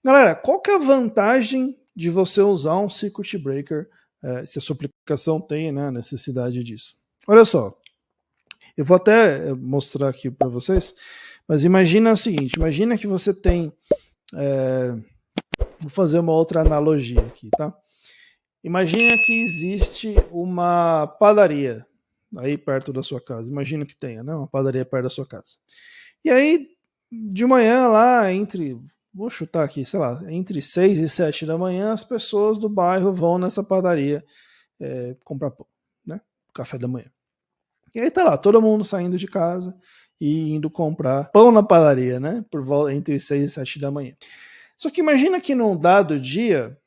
Galera, qual que é a vantagem de você usar um Circuit Breaker se a sua aplicação tem, né, necessidade disso? Olha só, eu vou até mostrar aqui para vocês, mas imagina o seguinte, imagina que você tem... vou fazer uma outra analogia aqui, tá? Imagina que existe uma padaria aí perto da sua casa. Imagina que tenha, né? Uma padaria perto da sua casa. E aí, de manhã lá, vou chutar aqui, sei lá, entre 6 e 7 da manhã, as pessoas do bairro vão nessa padaria comprar pão, né? Café da manhã. E aí tá lá, todo mundo saindo de casa e indo comprar pão na padaria, né? Por volta entre 6 e 7 da manhã. Só que imagina que num dado dia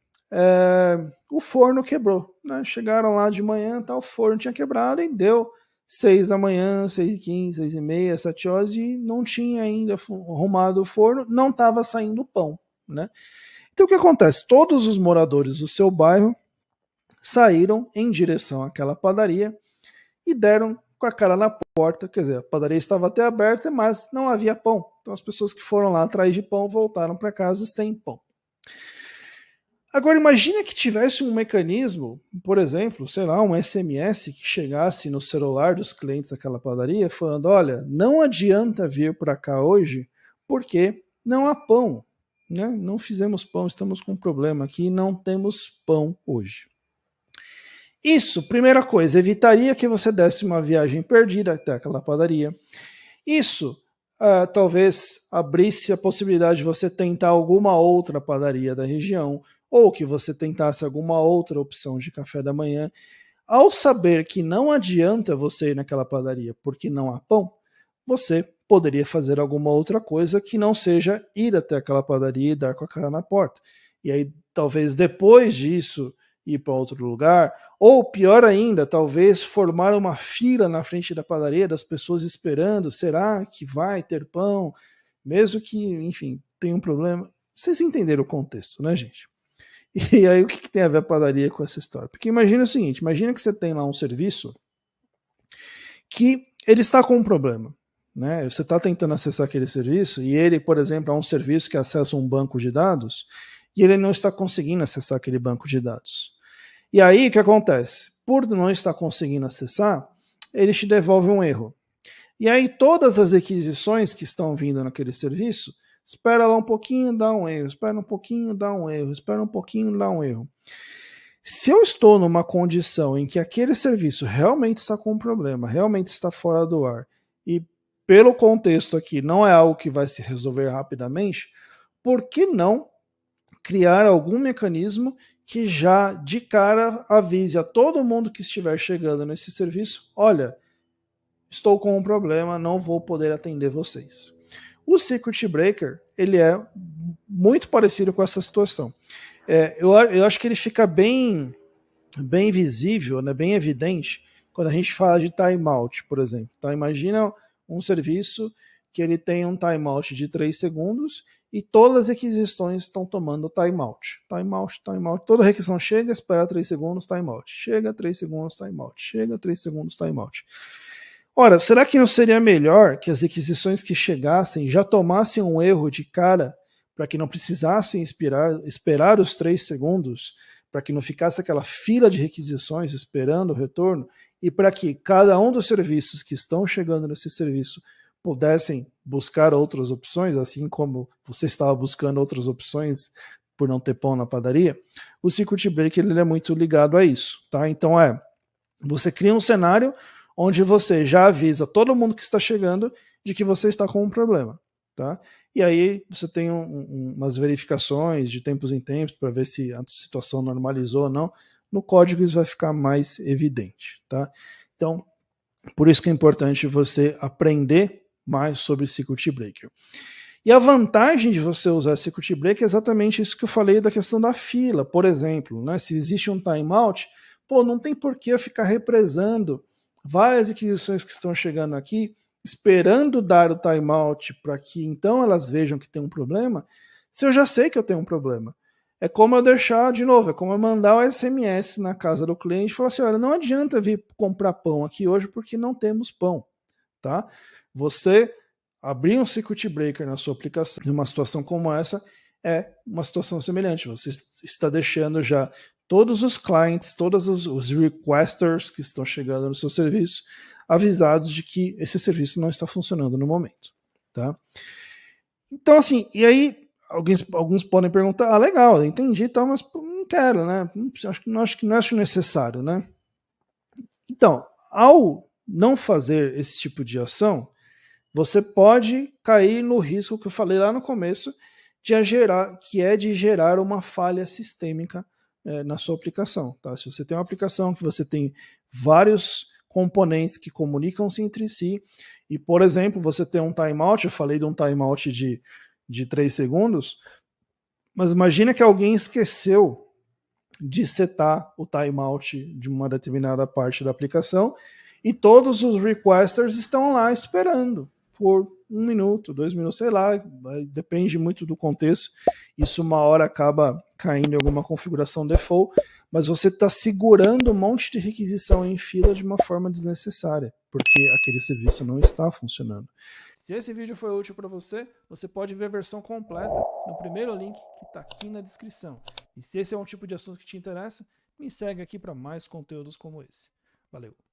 o forno quebrou, né? Chegaram lá de manhã, o forno tinha quebrado e deu 6 da manhã, 6h15, 6h30, 7 horas e não tinha ainda arrumado o forno, não estava saindo pão, né? Então o que acontece? Todos os moradores do seu bairro saíram em direção àquela padaria e deram com a cara na porta, quer dizer, a padaria estava até aberta, mas não havia pão. Então as pessoas que foram lá atrás de pão voltaram para casa sem pão. Agora imagina que tivesse um mecanismo, por exemplo, sei lá, um SMS que chegasse no celular dos clientes daquela padaria falando, olha, não adianta vir para cá hoje porque não há pão, né? Não fizemos pão, estamos com um problema aqui, não temos pão hoje. Isso, primeira coisa, evitaria que você desse uma viagem perdida até aquela padaria. Isso talvez abrisse a possibilidade de você tentar alguma outra padaria da região, ou que você tentasse alguma outra opção de café da manhã. Ao saber que não adianta você ir naquela padaria porque não há pão, você poderia fazer alguma outra coisa que não seja ir até aquela padaria e dar com a cara na porta. E aí, talvez depois disso, ir para outro lugar, ou pior ainda, talvez formar uma fila na frente da padaria das pessoas esperando, será que vai ter pão? Mesmo que, enfim, tenha um problema. Vocês entenderam o contexto, né, gente? E aí o que tem a ver a padaria com essa história? Porque imagina o seguinte, imagina que você tem lá um serviço que ele está com um problema. Né? Você está tentando acessar aquele serviço e ele, por exemplo, é um serviço que acessa um banco de dados e ele não está conseguindo acessar aquele banco de dados. E aí o que acontece? Por não estar conseguindo acessar, ele te devolve um erro. E aí todas as requisições que estão vindo naquele serviço, espera lá um pouquinho, dá um erro, espera um pouquinho, dá um erro, espera um pouquinho, dá um erro. Se eu estou numa condição em que aquele serviço realmente está com um problema, realmente está fora do ar, e pelo contexto aqui não é algo que vai se resolver rapidamente, por que não criar algum mecanismo que já de cara avise a todo mundo que estiver chegando nesse serviço, olha, estou com um problema, não vou poder atender vocês. O Circuit Breaker, ele é muito parecido com essa situação. Eu acho que ele fica bem visível, né, bem evidente, quando a gente fala de timeout, por exemplo. Então, imagina um serviço que ele tem um timeout de 3 segundos e todas as requisições estão tomando timeout. Timeout, timeout. Toda requisição chega, espera 3 segundos, timeout. Chega, 3 segundos, timeout. Chega, 3 segundos, timeout. Ora, será que não seria melhor que as requisições que chegassem já tomassem um erro de cara para que não precisassem esperar os 3 segundos, para que não ficasse aquela fila de requisições esperando o retorno e para que cada um dos serviços que estão chegando nesse serviço pudessem buscar outras opções, assim como você estava buscando outras opções por não ter pão na padaria? O Circuit Breaker ele é muito ligado a isso, tá? Então você cria um cenário onde você já avisa todo mundo que está chegando de que você está com um problema, tá? E aí você tem umas verificações de tempos em tempos para ver se a situação normalizou ou não. No código isso vai ficar mais evidente, tá? Então, por isso que é importante você aprender mais sobre Circuit Breaker. E a vantagem de você usar Circuit Breaker é exatamente isso que eu falei da questão da fila, por exemplo, né? Se existe um timeout, não tem por que eu ficar represando várias requisições que estão chegando aqui, esperando dar o timeout para que então elas vejam que tem um problema, se eu já sei que eu tenho um problema. É como eu deixar, de novo, é como eu mandar o SMS na casa do cliente e falar assim, olha, não adianta vir comprar pão aqui hoje porque não temos pão, tá? Você abrir um Circuit Breaker na sua aplicação, numa situação como essa, é uma situação semelhante. Você está deixando já todos os clients, todos os requesters que estão chegando no seu serviço avisados de que esse serviço não está funcionando no momento. Tá? Então, assim, e aí alguns podem perguntar, legal, entendi, tá, mas não quero, né? Acho que não acho necessário, né? Então, ao não fazer esse tipo de ação, você pode cair no risco que eu falei lá no começo, que é de gerar uma falha sistêmica na sua aplicação. Tá? Se você tem uma aplicação que você tem vários componentes que comunicam-se entre si, e, por exemplo, você tem um timeout, eu falei de um timeout de 3 segundos, mas imagina que alguém esqueceu de setar o timeout de uma determinada parte da aplicação e todos os requesters estão lá esperando por 1 minuto, 2 minutos, sei lá, depende muito do contexto. Isso uma hora acaba caindo em alguma configuração default, mas você está segurando um monte de requisição em fila de uma forma desnecessária, porque aquele serviço não está funcionando. Se esse vídeo foi útil para você, você pode ver a versão completa no primeiro link que está aqui na descrição. E se esse é um tipo de assunto que te interessa, me segue aqui para mais conteúdos como esse. Valeu!